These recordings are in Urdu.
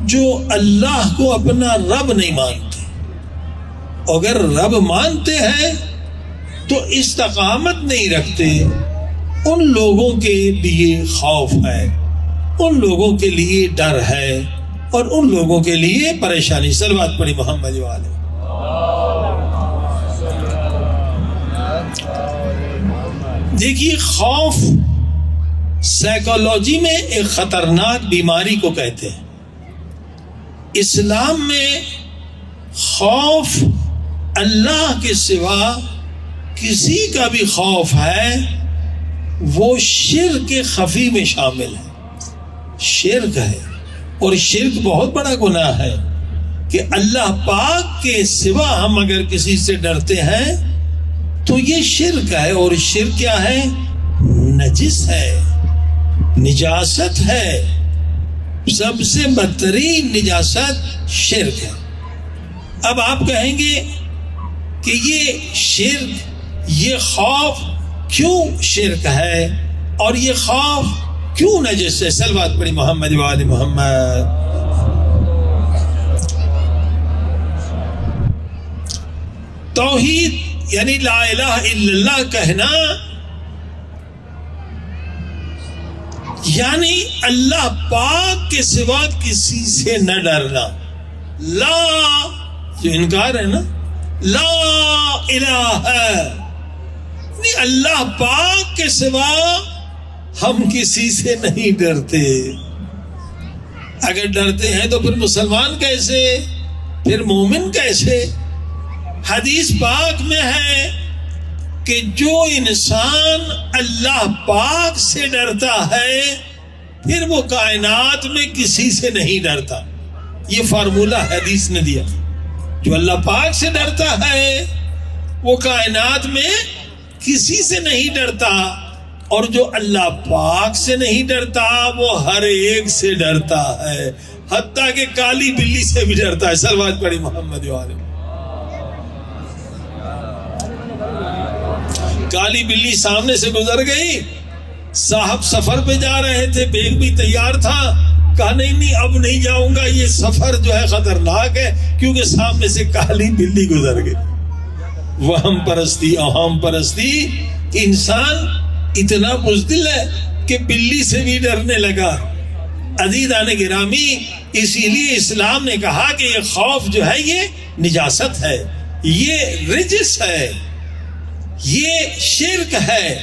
جو اللہ کو اپنا رب نہیں مانتے. اگر رب مانتے ہیں تو استقامت نہیں رکھتے، ان لوگوں کے لیے خوف ہے، ان لوگوں کے لیے ڈر ہے، اور ان لوگوں کے لیے پریشانی. صلوات پڑھی محمد والے. دیکھیے، خوف سائیکالوجی میں ایک خطرناک بیماری کو کہتے ہیں. اسلام میں خوف اللہ کے سوا کسی کا بھی خوف ہے وہ شرک خفی میں شامل ہے. شرک ہے، اور شرک بہت بڑا گناہ ہے کہ اللہ پاک کے سوا ہم اگر کسی سے ڈرتے ہیں تو یہ شرک ہے. اور شرک کیا ہے؟ نجس ہے، نجاست ہے. سب سے بدترین نجاست شرک ہے. اب آپ کہیں گے کہ یہ شرک، یہ خوف کیوں شرک ہے اور یہ خوف کیوں نجس ہے؟ صلوات پڑھی محمد وآل محمد. توحید یعنی لا الہ الا اللہ کہنا، یعنی اللہ پاک کے سوا کسی سے نہ ڈرنا. لا جو انکار ہے نا، لا الہ، یعنی اللہ پاک کے سوا ہم کسی سے نہیں ڈرتے. اگر ڈرتے ہیں تو پھر مسلمان کیسے، پھر مومن کیسے؟ حدیث پاک میں ہے کہ جو انسان اللہ پاک سے ڈرتا ہے پھر وہ کائنات میں کسی سے نہیں ڈرتا. یہ فارمولہ حدیث نے دیا. جو اللہ پاک سے ڈرتا ہے وہ کائنات میں کسی سے نہیں ڈرتا، اور جو اللہ پاک سے نہیں ڈرتا وہ ہر ایک سے ڈرتا ہے، حتیٰ کہ کالی بلی سے بھی ڈرتا ہے. صلوات پڑھی محمد والے. کالی بلی سامنے سے گزر گئی، صاحب سفر پہ جا رہے تھے، بیگ بھی تیار تھا، کہا نہیں اب نہیں جاؤں گا، یہ سفر جو ہے خطرناک ہے، کیونکہ سامنے سے کالی بلی گزر گئی. وہم پرستی، اوہم پرستی، انسان اتنا بزدل ہے کہ بلی سے بھی ڈرنے لگا. عزیزان گرامی، اسی لیے اسلام نے کہا کہ یہ خوف جو ہے یہ نجاست ہے، یہ رجس ہے، یہ شرک ہے.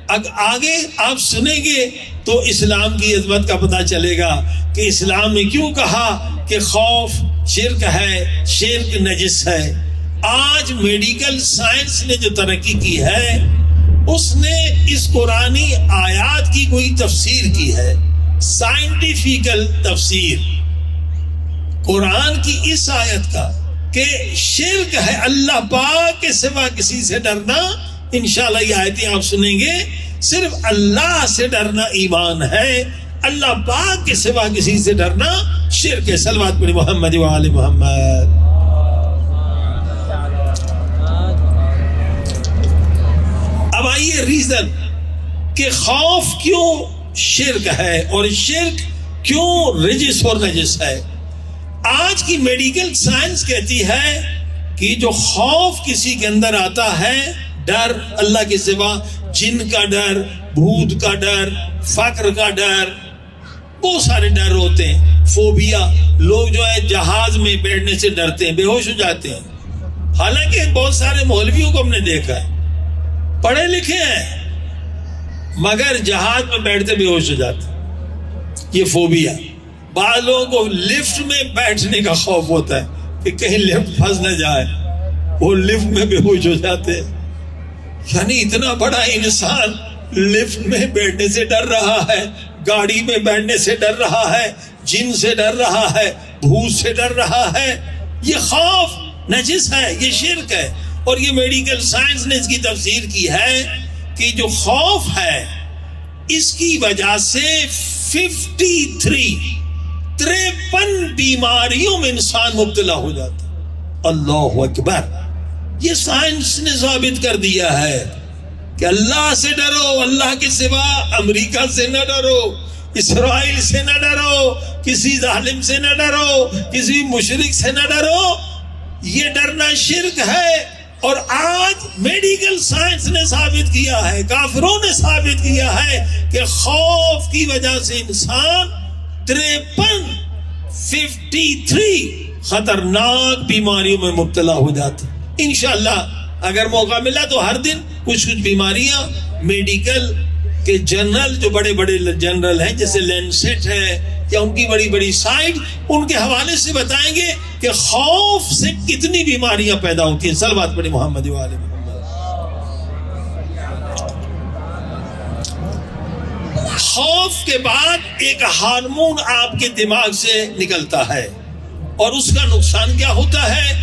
آگے آپ سنیں گے تو اسلام کی عظمت کا پتہ چلے گا کہ اسلام نے کیوں کہا کہ خوف شرک ہے، شرک نجس ہے. آج میڈیکل سائنس نے جو ترقی کی ہے اس نے اس قرآنی آیات کی کوئی تفسیر کی ہے، سائنٹیفیکل تفسیر قرآن کی اس آیت کا کہ شرک ہے اللہ پاک کے سوا کسی سے ڈرنا. انشاءاللہ یہ آیتیں آپ سنیں گے. صرف اللہ سے ڈرنا ایمان ہے، اللہ پاک کے سوا کسی سے ڈرنا شرک ہے. صلوات پڑھی محمد وآل محمد. اب آئیے ریزن کہ خوف کیوں شرک ہے اور شرک کیوں رجس اور نجس ہے. آج کی میڈیکل سائنس کہتی ہے کہ جو خوف کسی کے اندر آتا ہے، ڈر اللہ کے سوا، جن کا ڈر، بھوت کا ڈر، فقر کا ڈر، بہت سارے ڈر ہوتے ہیں. فوبیا، لوگ جو ہے جہاز میں بیٹھنے سے ڈرتے ہیں، بے ہوش ہو جاتے ہیں. حالانکہ بہت سارے مولویوں کو ہم نے دیکھا ہے پڑھے لکھے ہیں مگر جہاز میں بیٹھتے بے ہوش ہو جاتے ہیں. یہ فوبیا. بعض لوگوں کو لفٹ میں بیٹھنے کا خوف ہوتا ہے کہ کہیں لفٹ پھنس نہ جائے، وہ لفٹ میں بے ہوش ہو جاتے ہیں. یعنی اتنا بڑا انسان لفٹ میں بیٹھنے سے ڈر رہا ہے، گاڑی میں بیٹھنے سے ڈر رہا ہے، جن سے ڈر رہا ہے، بھوت سے ڈر رہا ہے. یہ خوف نجس ہے، یہ شرک ہے. اور یہ میڈیکل سائنس نے اس کی تفسیر کی ہے کہ جو خوف ہے اس کی وجہ سے 53 بیماریوں میں انسان مبتلا ہو جاتا. اللہ اکبر. یہ سائنس نے ثابت کر دیا ہے کہ اللہ سے ڈرو، اللہ کے سوا. امریکہ سے نہ ڈرو، اسرائیل سے نہ ڈرو، کسی ظالم سے نہ ڈرو، کسی مشرک سے نہ ڈرو، یہ ڈرنا شرک ہے۔ اور آج میڈیکل سائنس نے ثابت کیا ہے، کافروں نے ثابت کیا ہے کہ خوف کی وجہ سے انسان 53 خطرناک بیماریوں میں مبتلا ہو جاتا ہے۔ انشاءاللہ اگر موقع ملا تو ہر دن کچھ بیماریاں میڈیکل کے جرنل، جو بڑے بڑے جرنل ہیں جیسے لینسٹ ہے یا ان کی بڑی بڑی سائٹ، ان کے حوالے سے بتائیں گے کہ خوف سے کتنی بیماریاں پیدا ہوتی ہیں۔ صلوات پڑھی محمد و آل محمد۔ خوف کے بعد ایک ہارمون آپ کے دماغ سے نکلتا ہے، اور اس کا نقصان کیا ہوتا ہے؟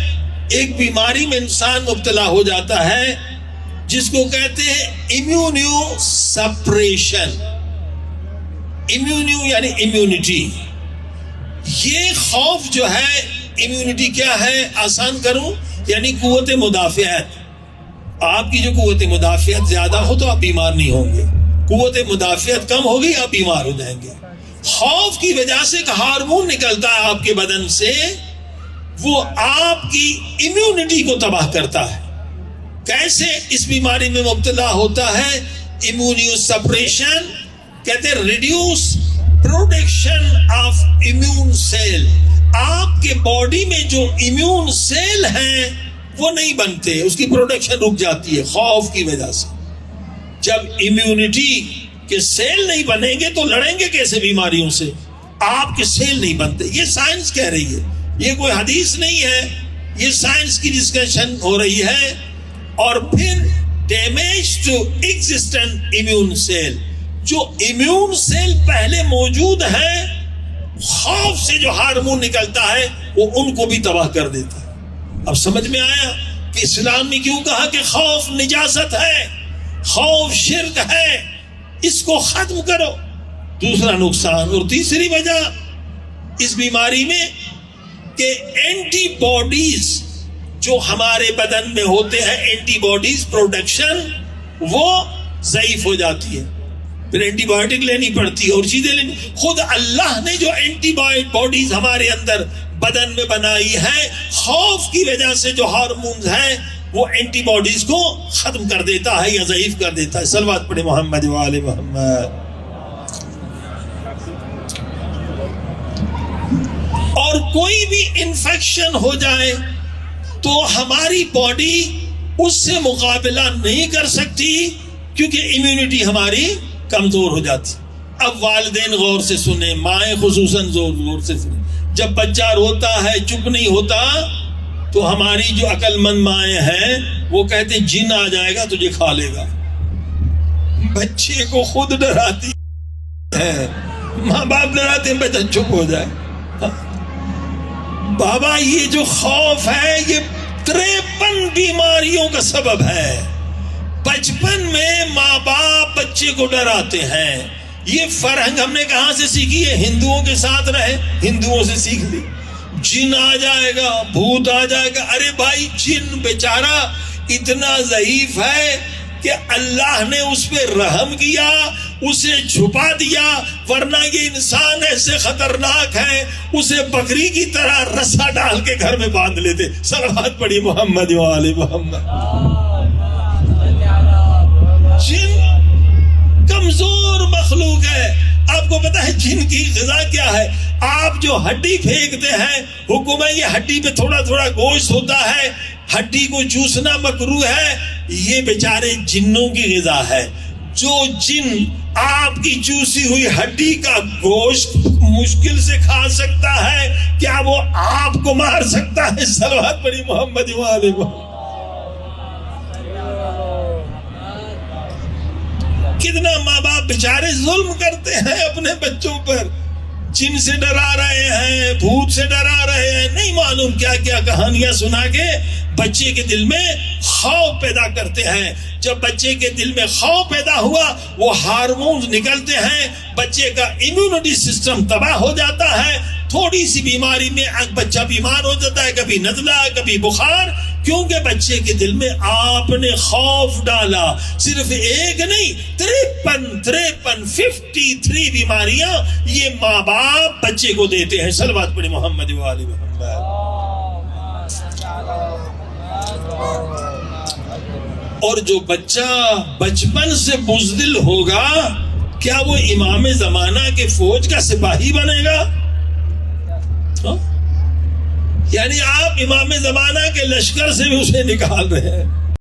ایک بیماری میں انسان مبتلا ہو جاتا ہے جس کو کہتے ہیں امیونیو سپریشن۔ امیونیو یعنی امیونٹی۔ یہ خوف جو ہے، امیونٹی کیا ہے؟ آسان کروں یعنی قوت مدافعت۔ آپ کی جو قوت مدافعت زیادہ ہو تو آپ بیمار نہیں ہوں گے، قوت مدافعت کم ہوگی آپ بیمار ہو جائیں گے۔ خوف کی وجہ سے ایک ہارمون نکلتا ہے آپ کے بدن سے، وہ آپ کی امیونٹی کو تباہ کرتا ہے۔ کیسے اس بیماری میں مبتلا ہوتا ہے؟ امیونیو سپریشن کہتے ہیں reduced production of immune cell. آپ کے باڈی میں جو امیون سیل ہیں وہ نہیں بنتے، اس کی پروڈکشن رک جاتی ہے خوف کی وجہ سے۔ جب امیونٹی کے سیل نہیں بنیں گے تو لڑیں گے کیسے بیماریوں سے؟ آپ کے سیل نہیں بنتے۔ یہ سائنس کہہ رہی ہے، یہ کوئی حدیث نہیں ہے، یہ سائنس کی ڈسکشن ہو رہی ہے۔ اور پھر damage to existent immune cell, جو امیون سیل پہلے موجود ہیں، خوف سے جو ہارمون نکلتا ہے وہ ان کو بھی تباہ کر دیتا ہے۔ اب سمجھ میں آیا کہ اسلام نے کیوں کہا کہ خوف نجاست ہے، خوف شرک ہے، اس کو ختم کرو۔ دوسرا نقصان اور تیسری وجہ اس بیماری میں کہ اینٹی باڈیز جو ہمارے بدن میں ہوتے ہیں، اینٹی باڈیز پروڈکشن وہ ضعیف ہو جاتی ہے، پھر اینٹی بایوٹک لینی پڑتی ہے اور چیزیں لینی۔ خود اللہ نے جو اینٹی باڈیز ہمارے اندر بدن میں بنائی ہے، خوف کی وجہ سے جو ہارمونز ہیں وہ اینٹی باڈیز کو ختم کر دیتا ہے یا ضعیف کر دیتا ہے۔ صلوات پڑھے محمد و آل محمد۔ اور کوئی بھی انفیکشن ہو جائے تو ہماری باڈی اس سے مقابلہ نہیں کر سکتی کیونکہ امیونٹی ہماری کمزور ہو جاتی۔ اب والدین غور سے سنیں، مائیں خصوصاً غور سے سنیں، جب بچہ روتا ہے چپ نہیں ہوتا تو ہماری جو عقل مند مائیں ہیں وہ کہتے ہیں جن آ جائے گا تجھے کھا لے گا۔ بچے کو خود ڈراتی ہے، ماں باپ ڈراتے ہیں بچہ چپ ہو جائے۔ بابا یہ جو خوف ہے یہ 53 بیماریوں کا سبب ہے۔ بچپن میں ماں باپ بچے کو ڈراتے ہیں۔ یہ فرہنگ ہم نے کہاں سے سیکھی ہے؟ ہندوؤں کے ساتھ رہے، ہندوؤں سے سیکھ لی۔ جن آ جائے گا، بھوت آ جائے گا۔ ارے بھائی جن بیچارہ اتنا ضعیف ہے کہ اللہ نے اس پہ رحم کیا، اسے چھپا دیا، ورنہ یہ انسان ایسے خطرناک ہے اسے بکری کی طرح رسا ڈال کے گھر میں باندھ لیتے۔ صلوات پڑھی محمد و آل محمد۔ جن کمزور مخلوق ہے۔ آپ کو پتا ہے جن کی غذا کیا ہے؟ آپ جو ہڈی پھینکتے ہیں، حکم ہے یہ ہڈی پہ تھوڑا تھوڑا گوشت ہوتا ہے، ہڈی کو چوسنا مکروہ ہے، یہ بیچارے جنوں کی غذا ہے۔ جو جن آپ کی چوسی ہوئی ہڈی کا گوشت مشکل سے کھا سکتا ہے، کیا وہ آپ کو مار سکتا ہے؟ صلوات پڑھی محمد و آل محمد۔ کتنا ماں باپ بیچارے ظلم کرتے ہیں اپنے بچوں پر، جن سے ڈرا رہے ہیں، بھوت سے ڈرا رہے ہیں، نہیں معلوم کیا کیا کہانیاں سنا کے بچے کے دل میں خوف پیدا کرتے ہیں۔ جب بچے کے دل میں خوف پیدا ہوا وہ ہارمونز نکلتے ہیں، بچے کا امیونٹی سسٹم تباہ ہو جاتا ہے، تھوڑی سی بیماری میں بچہ بیمار ہو جاتا ہے، کبھی نزلہ، کبھی بخار۔ کیونکہ بچے کے دل میں آپ نے خوف ڈالا. صرف ایک نہیں، 53 بیماریاں یہ ماں باپ بچے کو دیتے ہیں. صلوات پڑھیں محمد و آل محمد. اور جو بچہ بچپن سے بزدل ہوگا، کیا وہ امام زمانہ کے فوج کا سپاہی بنے گا؟ یعنی آپ امام زمانہ کے لشکر سے بھی اسے نکال رہے ہیں.